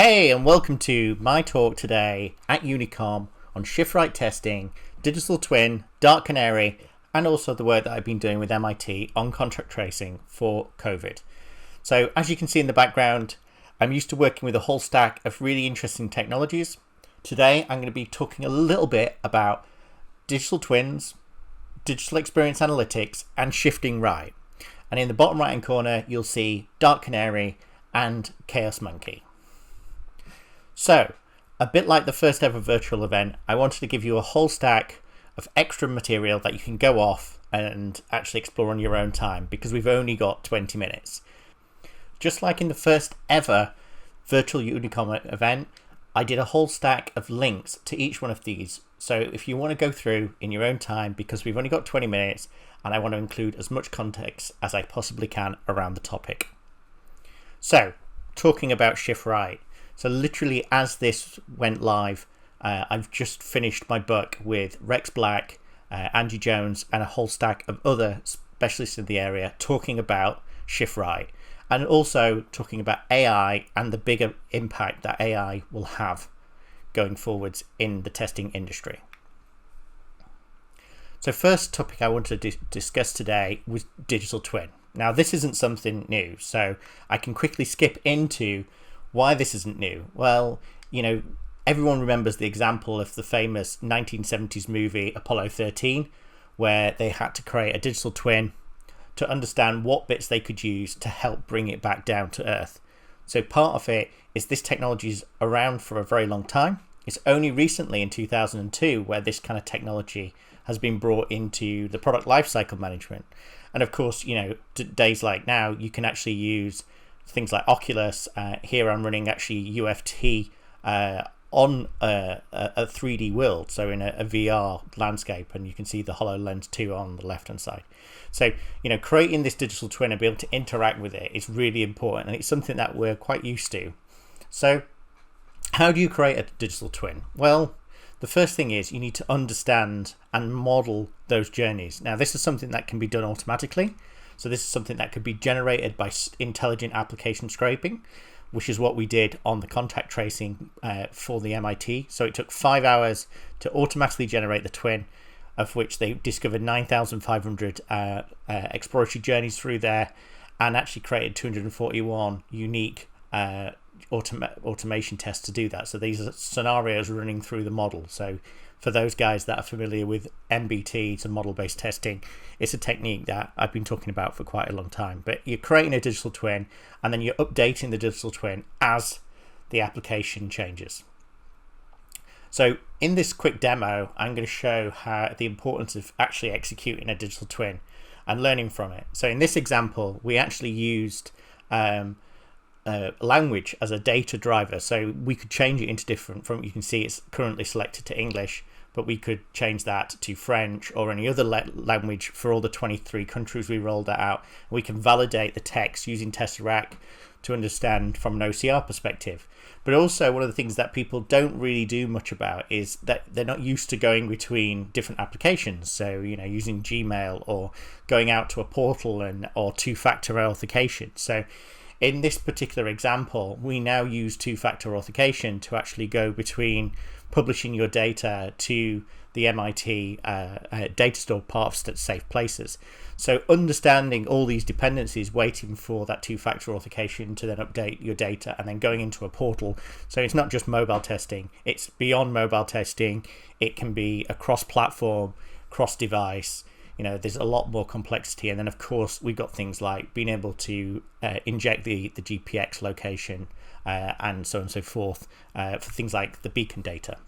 Hey, and welcome to my talk today at Unicom on shift-right testing, digital twin, dark canary, and also the work that I've been doing with MIT on contact tracing for COVID. So as you can see in the background, I'm used to working with a whole stack of really interesting technologies. Today, I'm going to be talking a little bit about digital twins, digital experience analytics, and shifting right. And in the bottom right-hand corner, you'll see dark canary and chaos monkey. So, a bit like the first ever virtual event, I wanted to give you a whole stack of extra material that you can go off and actually explore on your own time because we've only got 20 minutes. Just like in the first ever virtual Unicom event, I did a whole stack of links to each one of these. So if you want to go through in your own time, because we've only got 20 minutes and I want to include as much context as I possibly can around the topic. So, talking about shift right. So literally as this went live, I've just finished my book with Rex Black, Angie Jones, and a whole stack of other specialists in the area talking about shift right, and also talking about AI and the bigger impact that AI will have going forwards in the testing industry. So first topic I wanted to discuss today was digital twin. Now this isn't something new, so I can quickly skip into why this isn't new. Well, everyone remembers the example of the famous 1970s movie Apollo 13, where they had to create a digital twin to understand what bits they could use to help bring it back down to Earth. So part of it is this technology is around for a very long time. It's only recently in 2002 where this kind of technology has been brought into the product lifecycle management. And of course, days like now, you can actually use things like Oculus. Here I'm running actually UFT on a 3D world, so in a VR landscape, and you can see the HoloLens 2 on the left hand side. So creating this digital twin and be able to interact with it is really important, and it's something that we're quite used to. So how do you create a digital twin? Well, the first thing is you need to understand and model those journeys. Now this is something that can be done automatically. So this is something that could be generated by intelligent application scraping, which is what we did on the contact tracing for the MIT. So it took 5 hours to automatically generate the twin, of which they discovered 9,500 exploratory journeys through there, and actually created 241 unique automation tests to do that. So these are scenarios running through the model. So for those guys that are familiar with MBT, it's a model-based testing. It's a technique that I've been talking about for quite a long time. But you're creating a digital twin, and then you're updating the digital twin as the application changes. So in this quick demo, I'm going to show how the importance of actually executing a digital twin and learning from it. So in this example, we actually used language as a data driver, so we could change it into different. You can see it's currently selected to English, but we could change that to French or any other language for all the 23 countries we rolled that out. We can validate the text using Tesseract to understand from an OCR perspective. But also one of the things that people don't really do much about is that they're not used to going between different applications. So using Gmail or going out to a portal or two-factor authentication. So in this particular example, we now use two-factor authentication to actually go between publishing your data to the MIT data store part of safe places. So understanding all these dependencies, waiting for that two-factor authentication to then update your data, and then going into a portal. So it's not just mobile testing, it's beyond mobile testing. It can be a cross-platform, cross-device. There's a lot more complexity. And then, of course, we've got things like being able to inject the GPX location and so on and so forth for things like the beacon data.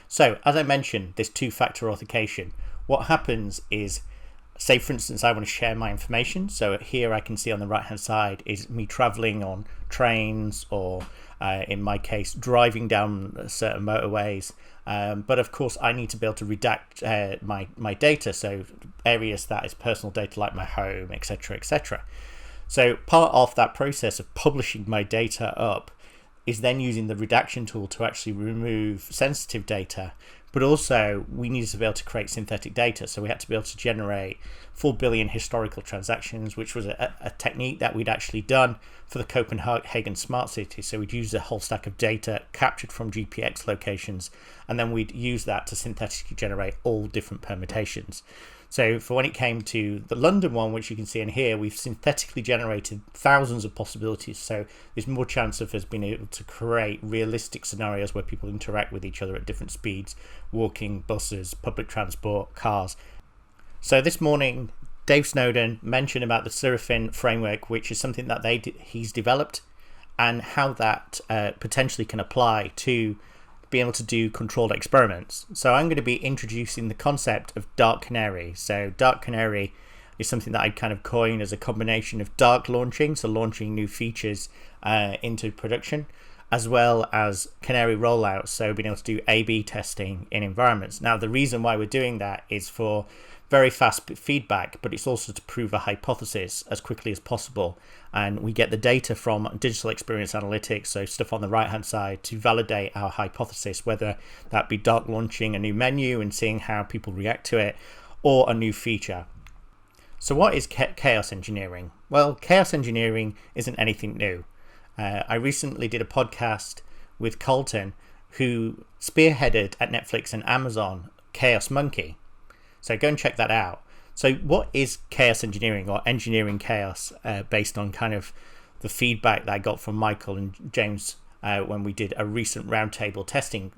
So, as I mentioned, this two-factor authentication, what happens is, say, for instance, I want to share my information. So here I can see on the right-hand side is me traveling on trains or, in my case, driving down certain motorways. But of course, I need to be able to redact my data, so areas that is personal data like my home, etc., etc. So part of that process of publishing my data up, is then using the redaction tool to actually remove sensitive data. But also we needed to be able to create synthetic data. So we had to be able to generate 4 billion historical transactions, which was a technique that we'd actually done for the Copenhagen smart city. So we'd use a whole stack of data captured from GPX locations, and then we'd use that to synthetically generate all different permutations. So for when it came to the London one, which you can see in here, we've synthetically generated thousands of possibilities. So there's more chance of us being able to create realistic scenarios where people interact with each other at different speeds, walking, buses, public transport, cars. So this morning, Dave Snowden mentioned about the Seraphim framework, which is something that he's developed, and how that potentially can apply to be able to do controlled experiments. So I'm going to be introducing the concept of dark canary. So dark canary is something that I kind of coined as a combination of dark launching, so launching new features into production, as well as canary rollouts, so being able to do A/B testing in environments. Now the reason why we're doing that is for very fast feedback, but it's also to prove a hypothesis as quickly as possible. And we get the data from digital experience analytics, so stuff on the right hand side, to validate our hypothesis, whether that be dark launching a new menu and seeing how people react to it, or a new feature. So what is chaos engineering? Well, chaos engineering isn't anything new. I recently did a podcast with Colton, who spearheaded at Netflix and Amazon Chaos Monkey. So go and check that out. So what is chaos engineering, or engineering chaos, based on kind of the feedback that I got from Michael and James when we did a recent roundtable testing?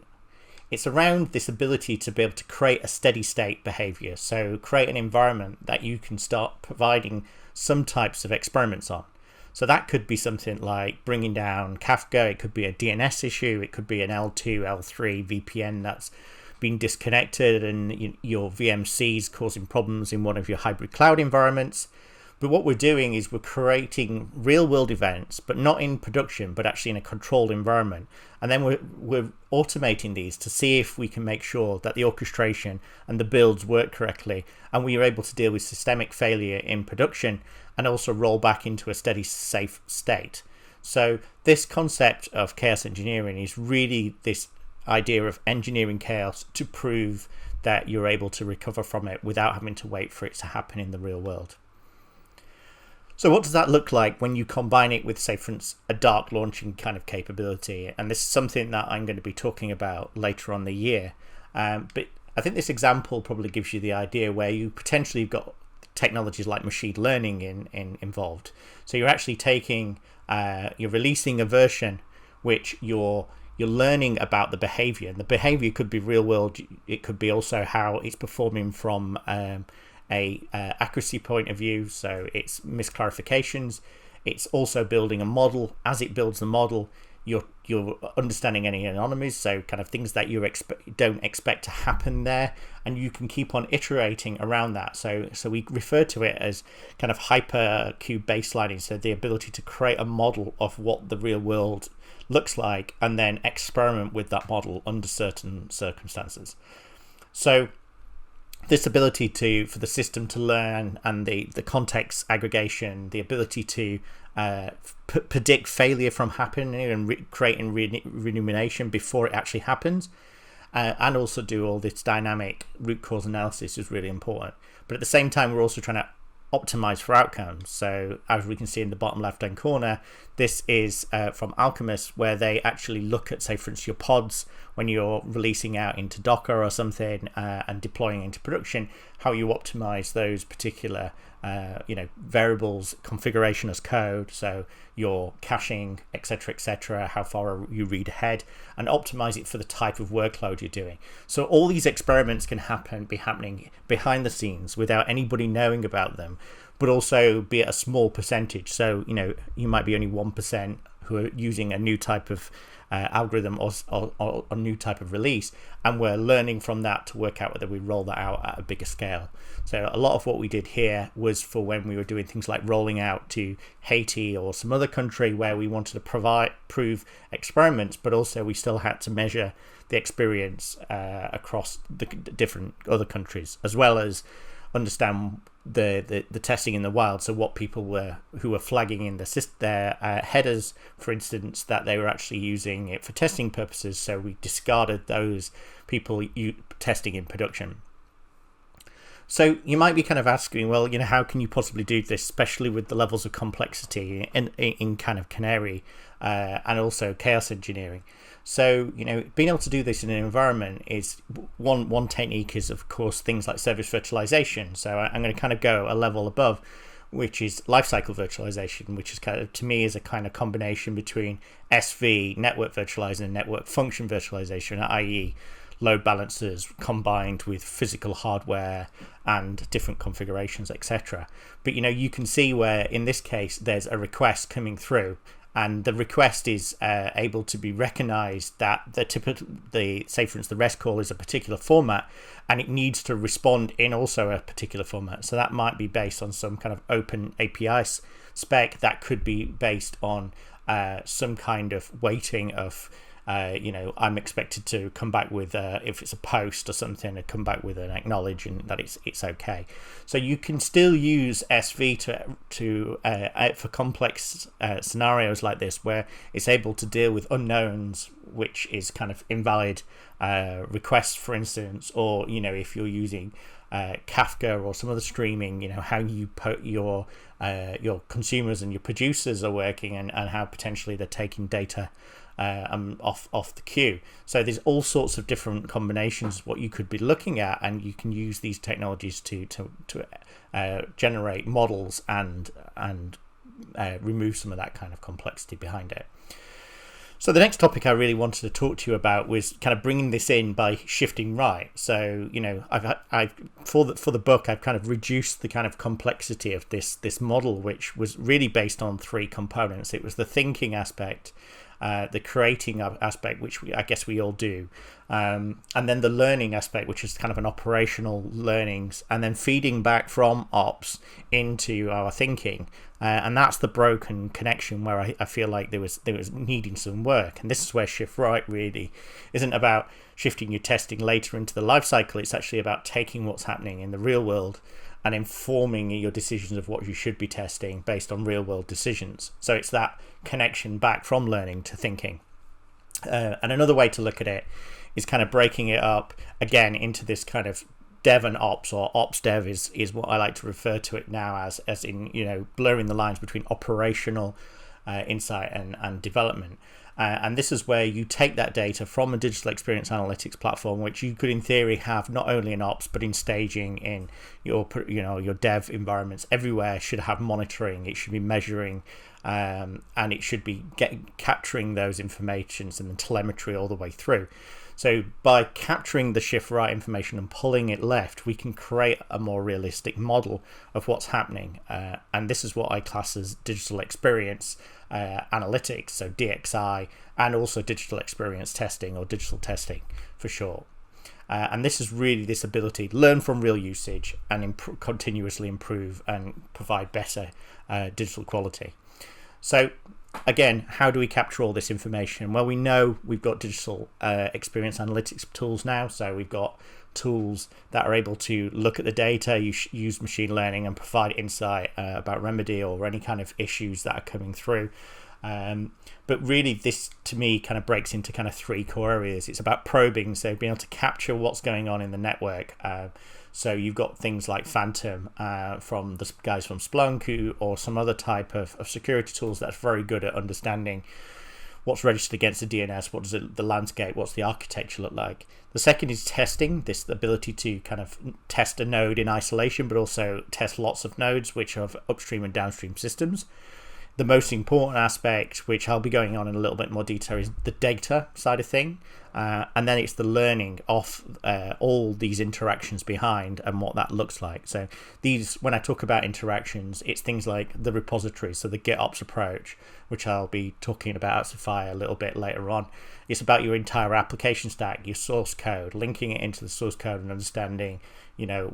It's around this ability to be able to create a steady state behavior. So create an environment that you can start providing some types of experiments on. So that could be something like bringing down Kafka. It could be a DNS issue. It could be an L2, L3 VPN that's been disconnected and your VMC's causing problems in one of your hybrid cloud environments. But what we're doing is we're creating real world events, but not in production, but actually in a controlled environment. And then we're automating these to see if we can make sure that the orchestration and the builds work correctly, and we are able to deal with systemic failure in production and also roll back into a steady, safe state. So this concept of chaos engineering is really this idea of engineering chaos to prove that you're able to recover from it without having to wait for it to happen in the real world. So what does that look like when you combine it with, say, for instance, a dark launching kind of capability? And this is something that I'm going to be talking about later on the year. But I think this example probably gives you the idea where you potentially have got technologies like machine learning involved. So you're actually you're releasing a version which you're learning about the behavior, and the behavior could be real world. It could be also how it's performing from a accuracy point of view, so it's misclarifications. It's also building a model. As it builds the model, you're understanding any anomalies, so kind of things that you don't expect to happen there, and you can keep on iterating around that. So we refer to it as kind of hypercube baselining, so the ability to create a model of what the real world looks like and then experiment with that model under certain circumstances. So this ability for the system to learn, and the context aggregation, the ability to predict failure from happening and creating remuneration before it actually happens, and also do all this dynamic root cause analysis is really important. But at the same time, we're also trying to optimize for outcomes. So as we can see in the bottom left hand corner, this is from Alchemist, where they actually look at, say for instance, your pods when you're releasing out into Docker or something and deploying into production, how you optimize those particular variables, configuration as code, so your caching, etc., how far you read ahead, and optimize it for the type of workload you're doing. So all these experiments can be happening behind the scenes without anybody knowing about them, but also be at a small percentage. So you might be only 1% who are using a new type of algorithm or a new type of release, and we're learning from that to work out whether we roll that out at a bigger scale. So a lot of what we did here was for when we were doing things like rolling out to Haiti or some other country where we wanted to prove experiments, but also we still had to measure the experience across the different other countries, as well as understand the testing in the wild. So what people who were flagging in their headers, for instance, that they were actually using it for testing purposes. So we discarded those people testing in production. So you might be kind of asking, well, how can you possibly do this, especially with the levels of complexity in kind of Canary and also chaos engineering? So, being able to do this in an environment is one technique is, of course, things like service virtualization. So I'm going to kind of go a level above, which is lifecycle virtualization, which is kind of, to me, is a kind of combination between SV, network virtualization, and network function virtualization, i.e. load balancers combined with physical hardware and different configurations, etc. But you can see where in this case there's a request coming through, and the request is able to be recognized that say for instance the REST call is a particular format, and it needs to respond in also a particular format. So that might be based on some kind of open API spec, that could be based on some kind of weighting of I'm expected to come back with if it's a post or something, to come back with an acknowledge and that it's okay. So you can still use SV for complex scenarios like this, where it's able to deal with unknowns, which is kind of invalid requests, for instance, or if you're using Kafka or some other streaming, how you put your consumers and your producers are working, and how potentially they're taking data off the queue. So there's all sorts of different combinations of what you could be looking at, and you can use these technologies to generate models and remove some of that kind of complexity behind it. So the next topic I really wanted to talk to you about was kind of bringing this in by shifting right. So I've for the book I've kind of reduced the kind of complexity of this model, which was really based on three components. It was the thinking aspect, the creating aspect, which I guess we all do, and then the learning aspect, which is kind of an operational learnings, and then feeding back from ops into our thinking, and that's the broken connection where I feel like there was needing some work. And this is where shift right really isn't about shifting your testing later into the life cycle. It's actually about taking what's happening in the real world and informing your decisions of what you should be testing based on real world decisions. So it's that connection back from learning to thinking. And another way to look at it is kind of breaking it up again into this kind of dev and ops, or ops dev is what I like to refer to it now as in blurring the lines between operational insight and development. And this is where you take that data from a digital experience analytics platform, which you could in theory have not only in ops but in staging, in your dev environments. Everywhere should have monitoring. It should be measuring, and it should be capturing those informations and the telemetry all the way through. So by capturing the shift right information and pulling it left, we can create a more realistic model of what's happening. And this is what I class as digital experience analytics, so DXI, and also digital experience testing, or digital testing for short. And this is really this ability to learn from real usage and continuously improve and provide better digital quality. So again, how do we capture all this information? Well, we know we've got digital experience analytics tools now. So we've got tools that are able to look at the data, use machine learning, and provide insight about remedy or any kind of issues that are coming through. But really, this to me kind of breaks into kind of three core areas. It's about probing, so being able to capture what's going on in the network. So you've got things like Phantom from the guys from Splunk, or some other type of security tools that's very good at understanding what's registered against the DNS, what does the landscape, what's the architecture look like. The second is testing, the ability to kind of test a node in isolation, but also test lots of nodes which are upstream and downstream systems. The most important aspect, which I'll be going on in a little bit more detail, is the data side of thing. And then it's the learning of all these interactions behind and what that looks like. So when I talk about interactions, it's things like the repository, so the GitOps approach, which I'll be talking about at Sophia a little bit later on. It's about your entire application stack, your source code, linking it into the source code and understanding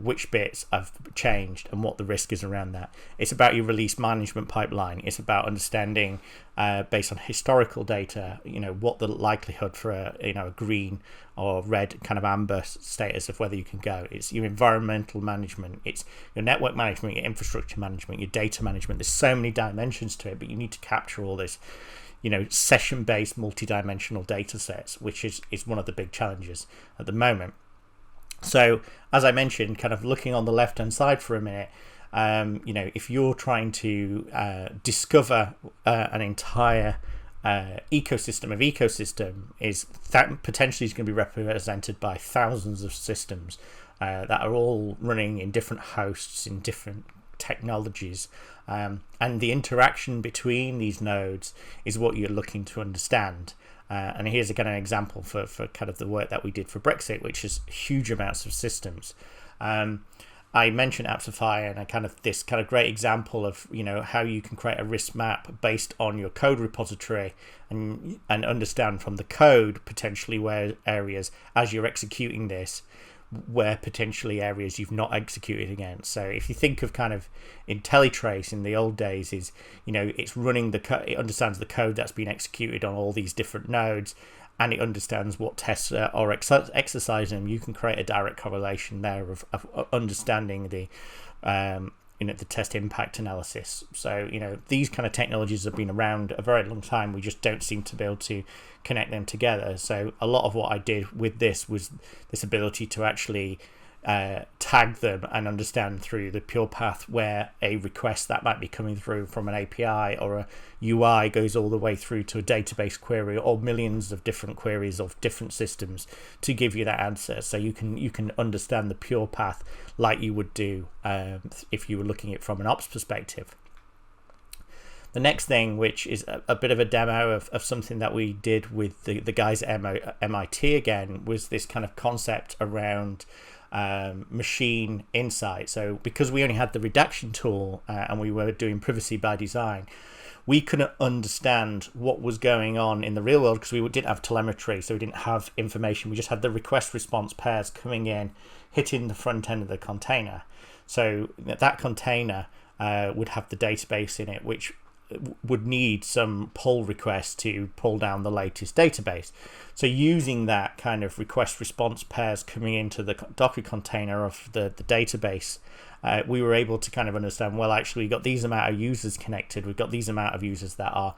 which bits have changed and what the risk is around that. It's about your release management pipeline. It's about understanding based on historical data, what the likelihood for a green or red, kind of amber status of whether you can go. It's your environmental management, it's your network management, your infrastructure management, your data management. There's so many dimensions to it, but you need to capture all this, session-based multi-dimensional data sets, which is one of the big challenges at the moment. So as I mentioned, kind of looking on the left-hand side for a minute, if you're trying to discover an entire ecosystem is that potentially is going to be represented by thousands of systems that are all running in different hosts, in different technologies, and the interaction between these nodes is what you're looking to understand. And here's again an example for kind of the work that we did for Brexit, which is huge amounts of systems. I mentioned Apsify and this great example of how you can create a risk map based on your code repository and understand from the code potentially where areas, as you're executing this, where potentially areas you've not executed against. So if you think of kind of IntelliTrace in the old days, is it's running it understands the code that's been executed on all these different nodes, and it understands what tests are exercising them. You can create a direct correlation there of understanding the the test impact analysis. So these kind of technologies have been around a very long time. We just don't seem to be able to connect them together. So a lot of what I did with this was this ability to actually tag them and understand through the pure path where a request that might be coming through from an API or a UI goes all the way through to a database query, or millions of different queries of different systems to give you that answer. So you can understand the pure path like you would do if you were looking at it from an ops perspective. The next thing, which is a bit of a demo of something that we did with the guys at MIT again, was this kind of concept around machine insight. So because we only had the redaction tool and we were doing privacy by design, we couldn't understand what was going on in the real world because we didn't have telemetry, so we didn't have information. We just had the request response pairs coming in, hitting the front end of the container. So that container would have the database in it, which would need some pull requests to pull down the latest database. So using that kind of request response pairs coming into the Docker container of the database, we were able to kind of understand, well, actually we've got these amount of users connected, we've got these amount of users that are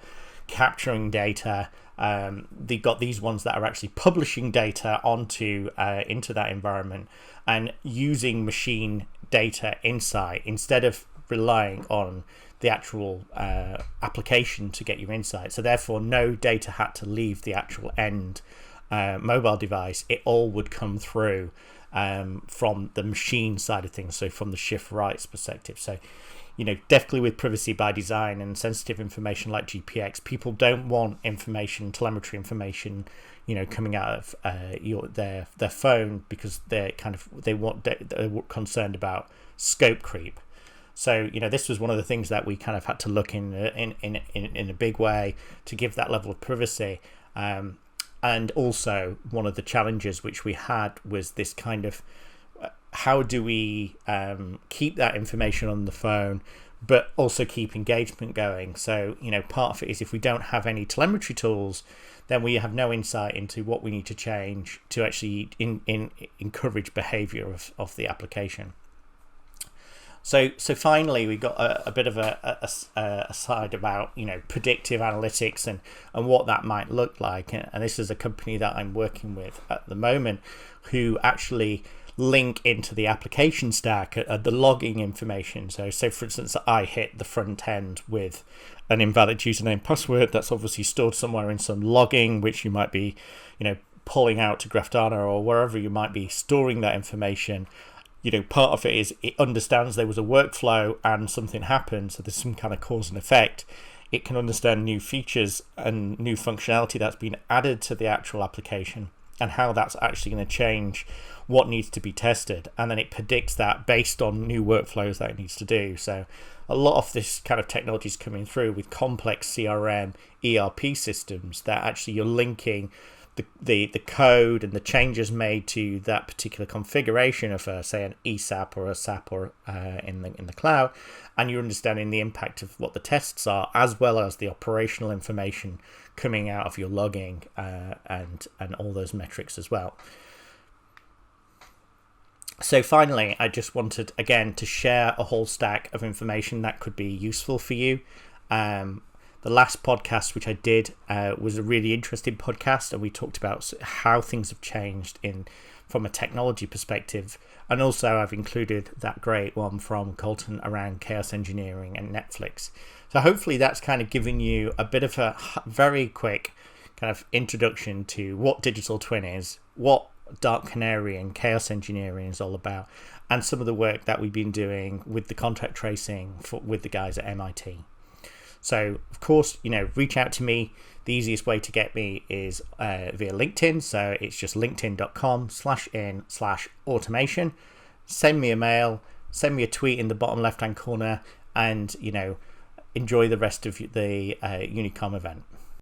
capturing data, they've got these ones that are actually publishing data onto into that environment, and using machine data insight instead of relying on the actual application to get your insight. So therefore no data had to leave the actual end mobile device. It all would come through from the machine side of things, so from the shift rights perspective. So definitely with privacy by design and sensitive information like GPX, people don't want telemetry information coming out of their phone, because they're concerned about scope creep. So this was one of the things that we kind of had to look in a big way to give that level of privacy, and also one of the challenges which we had was this kind of how do we keep that information on the phone but also keep engagement going. So part of it is, if we don't have any telemetry tools, then we have no insight into what we need to change to actually encourage behavior of the application. So finally, we got a bit of a side about predictive analytics and what that might look like. And this is a company that I'm working with at the moment, who actually link into the application stack the logging information. So for instance, I hit the front end with an invalid username password. That's obviously stored somewhere in some logging, which you might be pulling out to Grafana or wherever you might be storing that information. Part of it is it understands there was a workflow and something happened, so there's some kind of cause and effect. It can understand new features and new functionality that's been added to the actual application and how that's actually going to change what needs to be tested, and then it predicts that based on new workflows that it needs to do. So a lot of this kind of technology is coming through with complex CRM, ERP systems that actually you're linking the code and the changes made to that particular configuration of say an ESAP or a SAP or in the cloud, and you're understanding the impact of what the tests are, as well as the operational information coming out of your logging and all those metrics as well. So finally, I just wanted again to share a whole stack of information that could be useful for you. The last podcast which I did was a really interesting podcast, and we talked about how things have changed from a technology perspective, and also I've included that great one from Colton around chaos engineering and Netflix. So hopefully that's kind of given you a bit of a very quick kind of introduction to what digital twin is, what Dark Canary and chaos engineering is all about, and some of the work that we've been doing with the contact tracing with the guys at MIT. So, of course, reach out to me. The easiest way to get me is via LinkedIn. So it's just linkedin.com/in/automation. Send me a mail, send me a tweet in the bottom left-hand corner, and, enjoy the rest of the Unicom event.